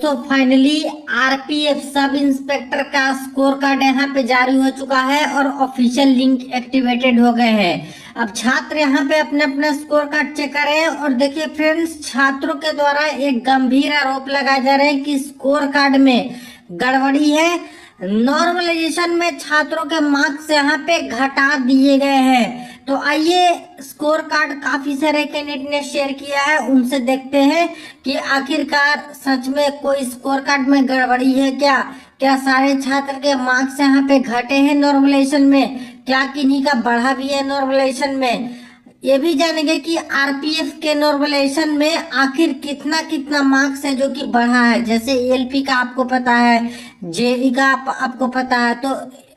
दोस्तों finally RPF sub inspector का score card यहाँ पे जारी हो चुका है और ऑफिशियल लिंक एक्टिवेटेड हो गए हैं। अब छात्र यहाँ पे अपने अपना स्कोर कार्ड चेक कर रहे हैं और देखिए फ्रेंड्स, छात्रों के द्वारा एक गंभीर आरोप लगाए जा रहे हैं कि स्कोर कार्ड में गड़बड़ी है। नॉर्मलाइजेशन में छात्रों के मार्क्स यहाँ पे घटा दिए गए हैं। तो आइए, स्कोर कार्ड काफी सारे कैंडिडेट ने शेयर किया है, उनसे देखते हैं कि आखिरकार सच में कोई स्कोर कार्ड में गड़बड़ी है क्या सारे छात्र के मार्क्स यहाँ पे घटे हैं नॉर्मलाइजेशन में, क्या किन्हीं का बढ़ा भी है नॉर्मलाइजेशन में। ये भी जानेंगे कि आरपीएफ के नॉर्मलाइजेशन में आखिर कितना कितना मार्क्स है जो कि बढ़ा है। जैसे एलपी का आपको पता है, जेई का आपको पता है, तो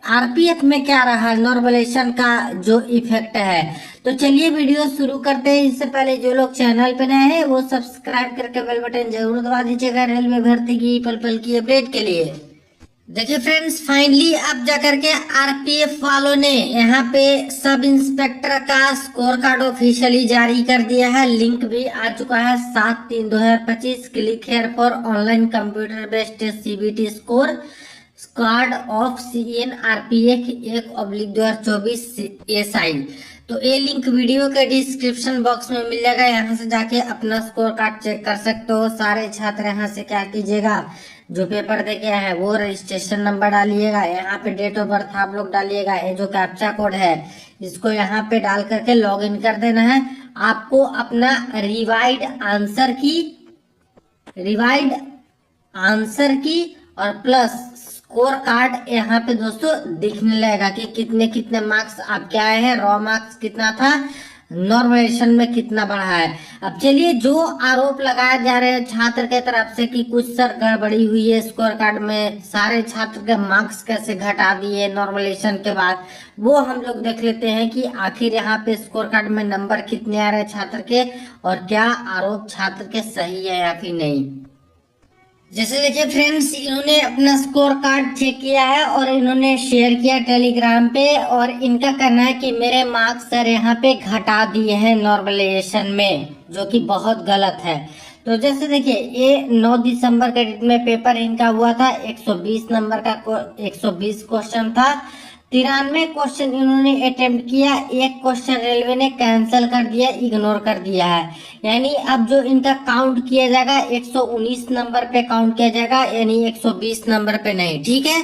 आरपीएफ में क्या रहा नॉर्मलाइजेशन का जो इफेक्ट है। तो चलिए वीडियो शुरू करते हैं। इससे पहले जो लोग चैनल पे नए हैं वो सब्सक्राइब करके बेल बटन जरूर दबा दीजिएगा रेलवे भर्ती की पल पल की अपडेट के लिए। देखिए फ्रेंड्स, फाइनली अब जाकर के आरपीएफ वालों ने यहाँ पे सब इंस्पेक्टर का स्कोर कार्ड ऑफिशियली जारी कर दिया है। लिंक भी आ चुका है 7/3/2025। Click here for online computer based CBT score card of CN RPF 1/2024 SI. तो ये लिंक वीडियो के डिस्क्रिप्शन बॉक्स में मिल जाएगा, यहाँ से जाके अपना स्कोर कार्ड चेक कर सकते हो। सारे छात्र यहाँ से क्या कीजिएगा, जो पेपर दे के है वो रजिस्ट्रेशन नंबर डालिएगा, यहाँ पे डेट ऑफ बर्थ आप लोग डालिएगा, ये जो कैप्चा कोड है इसको यहाँ पे डाल करके लॉग इन कर देना है। आपको अपना रिवाइड आंसर की और प्लस स्कोर कार्ड यहाँ पे दोस्तों दिखने लगेगा कि कितने कितने मार्क्स आपके आए हैं, रॉ मार्क्स कितना था, नॉर्मलाइजेशन में कितना बढ़ा है। अब चलिए, जो आरोप लगाए जा रहे हैं छात्र के तरफ से कि कुछ सर गड़बड़ी हुई है स्कोर कार्ड में, सारे छात्र के मार्क्स कैसे घटा दिए नॉर्मलाइजेशन के बाद, वो हम लोग देख लेते हैं कि आखिर यहाँ पे स्कोर कार्ड में नंबर कितने आ रहे हैं छात्र के और क्या आरोप छात्र के सही है या फिर नहीं। जैसे देखिए फ्रेंड्स, इन्होंने अपना स्कोर कार्ड चेक किया है और इन्होंने शेयर किया टेलीग्राम पे, और इनका कहना है कि मेरे मार्क्स सर यहाँ पे घटा दिए हैं नॉर्मलाइजेशन में, जो कि बहुत गलत है। तो जैसे देखिए, ये 9 दिसंबर के डेट में पेपर इनका हुआ था, 120 नंबर का 120 क्वेश्चन था, 93 क्वेश्चन इन्होंने अटेम्प्ट किया, एक क्वेश्चन रेलवे ने कैंसिल कर दिया, इग्नोर कर दिया है। यानी अब जो इनका काउंट किया जाएगा 119 नंबर पे काउंट किया जाएगा, यानी 120 नंबर पे नहीं, ठीक है,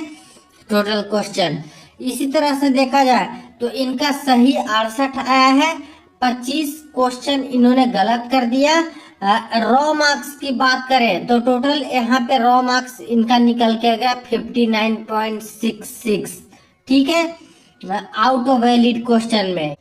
टोटल क्वेश्चन। इसी तरह से देखा जाए तो इनका सही 68 आया है, 25 क्वेश्चन इन्होंने गलत कर दिया। रॉ मार्क्स की बात करें तो टोटल यहाँ पे रॉ मार्क्स इनका निकल के गया 59.66, ठीक है, आउट ऑफ वैलिड क्वेश्चन में।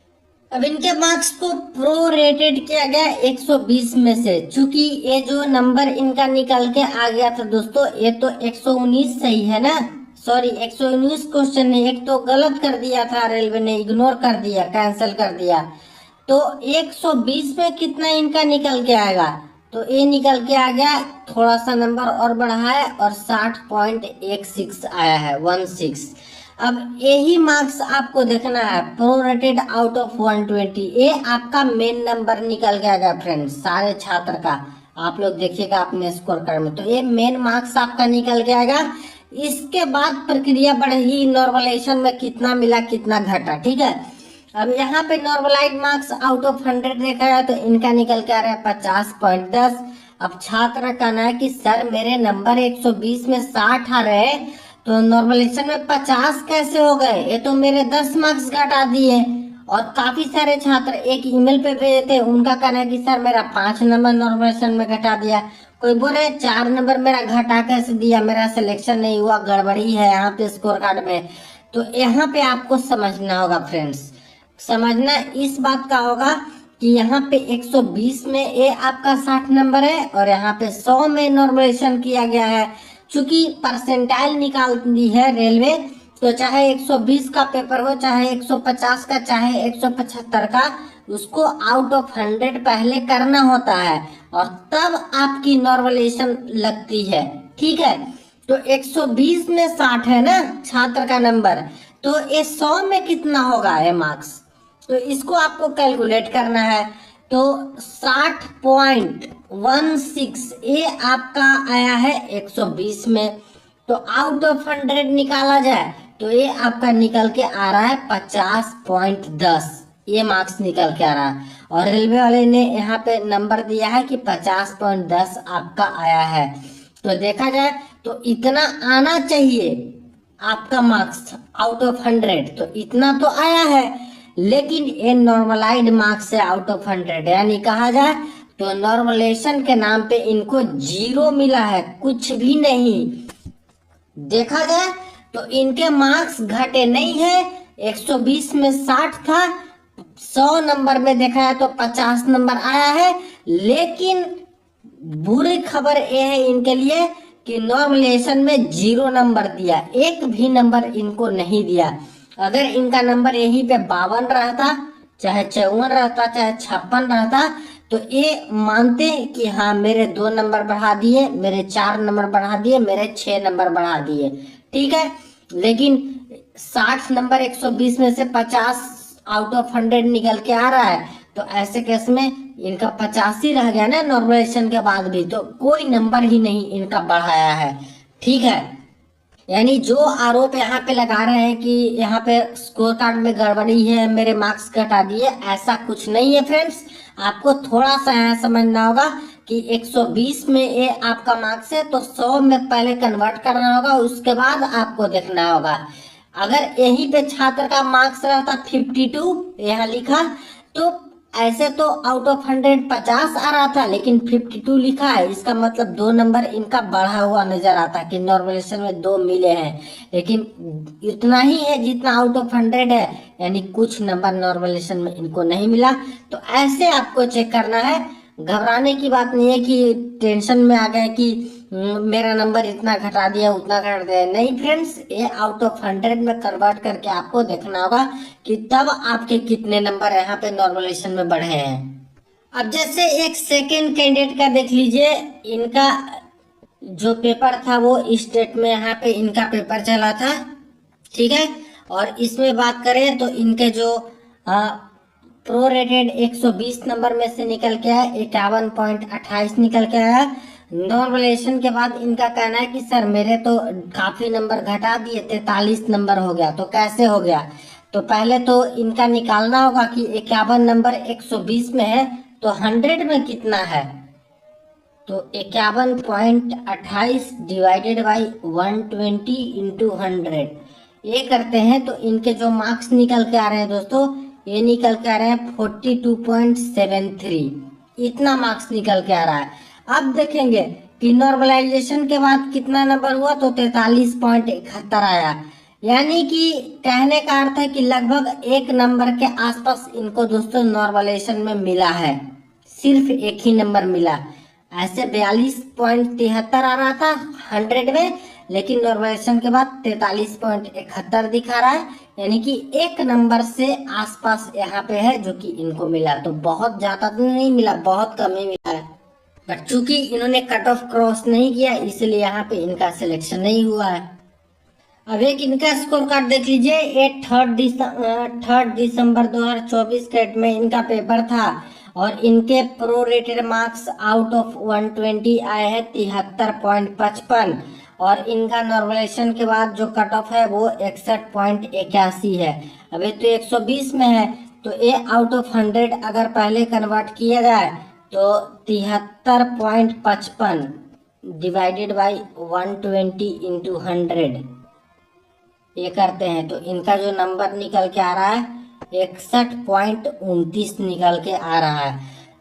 अब इनके मार्क्स को प्रो रेटेड किया गया 120 में से, चूंकि ये जो नंबर इनका निकल के आ गया था दोस्तों, ये तो 119 सही है ना, सॉरी 119 क्वेश्चन ने एक तो गलत कर दिया था, रेलवे ने इग्नोर कर दिया, कैंसिल कर दिया। तो 120 में कितना इनका निकल के आएगा, तो ये निकल के आ गया, थोड़ा सा नंबर और बढ़ा है और 60.16 आया है, 16। अब यही मार्क्स आपको देखना है, प्रोरेटेड आउट ऑफ 120, ये आपका मेन नंबर निकल के आएगा फ्रेंड्स, सारे छात्र का आप लोग देखिएगा अपने स्कोर कार्ड में, तो ये मेन मार्क्स आपका निकल के आएगा। इसके बाद प्रक्रिया बढ़ेगी नॉर्मलाइजेशन में कितना मिला कितना घटा, ठीक है। अब यहाँ पे नॉर्मलाइज मार्क्स आउट ऑफ 100 देखा जाए तो इनका निकल के आ रहा है 50.10। अब छात्र का कहना है कि सर मेरे नंबर 120 में 60 आ रहे हैं, तो नॉर्मलाइजेशन में 50 कैसे हो गए, ये तो मेरे 10 मार्क्स घटा दिए। और काफी सारे छात्र एक ईमेल पे भेजे थे, उनका कहना है कि सर मेरा 5 नंबर नॉर्मलाइजेशन में घटा दिया, कोई बोले 4 नंबर मेरा घटा कैसे दिया, मेरा सिलेक्शन नहीं हुआ, गड़बड़ी है यहाँ पे स्कोर कार्ड में। तो यहाँ पे आपको समझना होगा फ्रेंड्स, समझना इस बात का होगा कि यहाँ पे 120 में ये आपका 60 नंबर है और यहाँ पे 100 में नॉर्मलाइजेशन किया गया है। चूंकि परसेंटाइल निकाल दी है रेलवे, तो चाहे 120 का पेपर हो, चाहे 150 का, चाहे 175 का, उसको आउट ऑफ 100 पहले करना होता है और तब आपकी नॉर्मलाइजेशन लगती है, ठीक है। तो 120 में 60 है ना छात्र का नंबर, तो ये 100 में कितना होगा ये मार्क्स, तो इसको आपको कैलकुलेट करना है। तो तो 60.16 ये आपका आया है 120 में। तो आउट ऑफ 100 निकाला जाए तो ये आपका निकल के आ रहा है 50.10, ये मार्क्स निकल के आ रहा है। और रेलवे वाले ने यहाँ पे नंबर दिया है कि 50.10 आपका आया है। तो देखा जाए तो इतना आना चाहिए आपका मार्क्स आउट ऑफ 100, तो इतना तो आया है, लेकिन ये नॉर्मलाइज्ड मार्क्स है आउट ऑफ 100, यानी कहा जाए तो नॉर्मलाइजेशन के नाम पे इनको 0 मिला है, कुछ भी नहीं। देखा जाए तो इनके मार्क्स घटे नहीं है, 120 में 60 था, 100 नंबर में देखा है तो 50 नंबर आया है। लेकिन बुरी खबर ये है इनके लिए कि नॉर्मलाइजेशन में 0 नंबर दिया, एक भी नंबर इनको नहीं दिया। अगर इनका नंबर यहीं पे 52 रहता, चाहे 54 रहता, चाहे 56 रहता, तो ये मानते कि हाँ मेरे 2 नंबर बढ़ा दिए, मेरे 4 नंबर बढ़ा दिए, मेरे 6 नंबर बढ़ा दिए, ठीक है। लेकिन 60 नंबर 120 में से 50 आउट ऑफ 100 निकल के आ रहा है, तो ऐसे केस में इनका 50 ही रह गया ना नॉर्मलाइजेशन के बाद भी, तो कोई नंबर ही नहीं इनका बढ़ाया है, ठीक है। यानी जो आरोप यहाँ पे लगा रहे हैं कि यहाँ पे स्कोर कार्ड में गड़बड़ी है, मेरे मार्क्स घटा दिए, ऐसा कुछ नहीं है फ्रेंड्स। आपको थोड़ा सा यहाँ समझना होगा कि 120 में ये आपका मार्क्स है, तो 100 में पहले कन्वर्ट करना होगा, उसके बाद आपको देखना होगा। अगर यहीं पे छात्र का मार्क्स रहता 52 यहाँ लिखा, तो ऐसे तो आउट ऑफ 100 50 आ रहा था, लेकिन 52 लिखा है, इसका मतलब 2 नंबर इनका बढ़ा हुआ नजर आता कि नॉर्मलाइजेशन में 2 मिले हैं, लेकिन इतना ही है जितना आउट ऑफ 100 है, यानी कुछ नंबर नॉर्मलाइजेशन में इनको नहीं मिला। तो ऐसे आपको चेक करना है, घबराने की बात नहीं है कि टेंशन में आ गए कि मेरा नंबर इतना घटा दिया, उतना घटा दिया, नहीं फ्रेंड्स, ये आउट ऑफ 100 में कन्वर्ट करके आपको देखना होगा कि तब आपके कितने नंबर यहाँ पे नॉर्मलाइजेशन में बढ़े हैं। अब जैसे एक सेकेंड कैंडिडेट का देख लीजिए, इनका जो पेपर था वो स्टेट में यहाँ पे इनका पेपर चला था, ठीक है। और इसमें बात करें तो इनके जो प्रो रेटेड 120 नंबर में से निकल के आया 51.28 निकल के आया। नॉर्मलाइजेशन के बाद इनका कहना है कि सर मेरे तो काफी नंबर घटा दिए, 43 नंबर हो गया, तो कैसे हो गया? तो पहले तो इनका निकालना होगा कि 51 नंबर 120 में है तो 100 में कितना है, तो 51.28 डिवाइडेड बाई 120 इंटू 100 ये करते हैं, तो इनके जो मार्क्स निकल के आ रहे हैं दोस्तों, ये निकल के आ रहे हैं 42.73, इतना मार्क्स निकल के आ रहा है। अब देखेंगे कि नॉर्मलाइजेशन के बाद कितना नंबर हुआ, तो 43.71 आया, यानी कि कहने का अर्थ है कि लगभग 1 नंबर के आसपास इनको दोस्तों नॉर्मलाइजेशन में मिला है, सिर्फ एक ही नंबर मिला। ऐसे 42.73 आ रहा था 100 में, लेकिन नॉर्मलाइजेशन के बाद 43.71 दिखा रहा है, यानी कि 1 नंबर से आसपास यहाँ पे है जो कि इनको मिला। तो बहुत ज्यादा तो नहीं मिला, बहुत कम ही मिला है, बट चूंकि इन्होंने कट ऑफ क्रॉस नहीं किया इसलिए यहाँ पे इनका सिलेक्शन नहीं हुआ है। अब एक इनका स्कोर कार्ड देख लीजिए, ये 3 दिसंबर 2024 डेट में इनका पेपर था और इनके pro rated marks out of 120 आए हैं 73.55 और इनका नॉर्मलाइजेशन के बाद जो कट ऑफ है वो 61.81 है। अभी तो 120 में है, तो ये आउट ऑफ 100 अगर पहले कन्वर्ट किया जाए तो 73.55 डिवाइडेड बाई 120 इंटू 100 ये करते हैं, तो इनका जो नंबर निकल के आ रहा है 61.29 निकल के आ रहा है।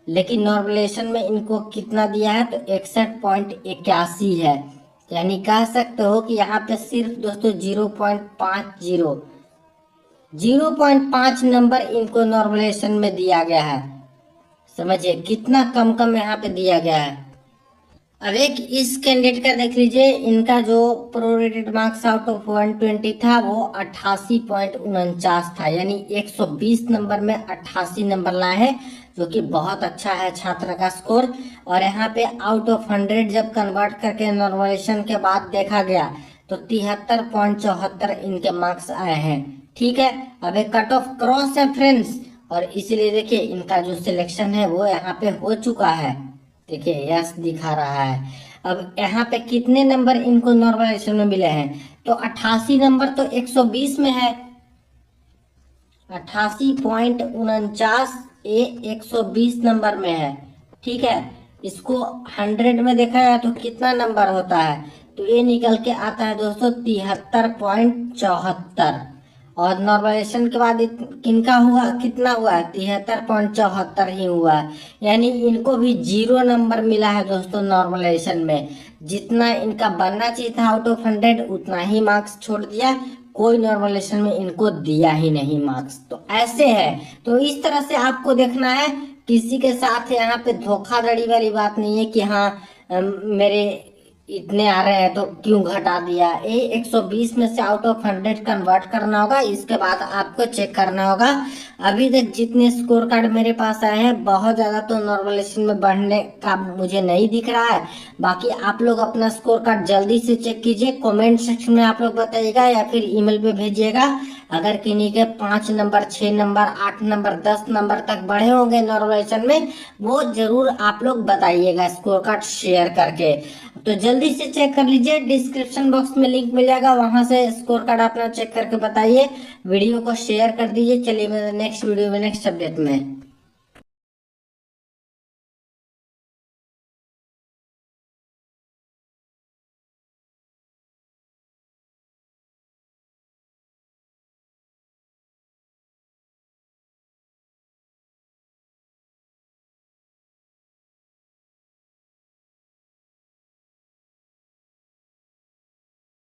लेकिन नॉर्मलाइजेशन में इनको कितना दिया है, तो 61.81 है, यानी कह सकते हो कि यहाँ पे सिर्फ दोस्तों 0.5 नंबर इनको नॉर्मलाइजेशन में दिया गया है। समझिए कितना कम यहाँ पे दिया गया है। अब एक इस कैंडिडेट का देख लीजिए, इनका जो प्रोरेटेड मार्क्स आउट ऑफ 120 था वो 88.49 था, यानी 120 नंबर में 88 नंबर लाए हैं, जो कि बहुत अच्छा है छात्र का स्कोर। और यहाँ पे आउट ऑफ 100 जब कन्वर्ट करके नॉर्मलाइजेशन के बाद देखा गया तो 73.74 इनके मार्क्स आए हैं, ठीक है। अब एक कट ऑफ क्रॉस है फ्रेंड्स, और इसीलिए देखिए इनका जो सिलेक्शन है वो यहाँ पे हो चुका है। देखिए यस दिखा रहा है। अब यहाँ पे कितने नंबर इनको नॉर्मलाइजेशन में मिले हैं, तो 88 नंबर तो 120 में है। 88.49 ये 120 नंबर में है। ठीक है, इसको 100 में देखा जाए तो कितना नंबर होता है, तो ये निकल के आता है दोस्तों 73.74। और नॉर्मलाइजेशन के बाद किनका हुआ, कितना हुआ, 73.74 ही हुआ। यानी इनको भी 0 नंबर मिला है दोस्तों नॉर्मलाइजेशन में। जितना इनका बनना चाहिए था आउट ऑफ 100 उतना ही मार्क्स छोड़ दिया, कोई नॉर्मलाइजेशन में इनको दिया ही नहीं मार्क्स। तो ऐसे है, तो इस तरह से आपको देखना है। किसी के साथ यहाँ पे धोखाधड़ी वाली बात नहीं है कि हाँ मेरे इतने आ रहे हैं तो क्यों घटा दिया। ये 120 में से आउट ऑफ 100 कन्वर्ट करना होगा, इसके बाद आपको चेक करना होगा। अभी तक जितने स्कोर कार्ड मेरे पास आए हैं बहुत ज्यादा तो नॉर्मलाइजेशन में बढ़ने का मुझे नहीं दिख रहा है। बाकी आप लोग अपना स्कोर कार्ड जल्दी से चेक कीजिए, कमेंट सेक्शन में आप लोग बताइएगा या फिर ईमेल पे भेजिएगा। अगर किन्हीं के 5 नंबर 6 नंबर 8 नंबर 10 नंबर तक बढ़े होंगे नॉर्मलाइजेशन में, वो जरूर आप लोग बताइएगा स्कोर कार्ड शेयर करके। तो जल्दी से चेक कर लीजिए, डिस्क्रिप्शन बॉक्स में लिंक मिल जाएगा, वहां से स्कोर कार्ड अपना चेक करके बताइए। वीडियो को शेयर कर दीजिए। चलिए मैं नेक्स्ट वीडियो में नेक्स्ट अपडेट में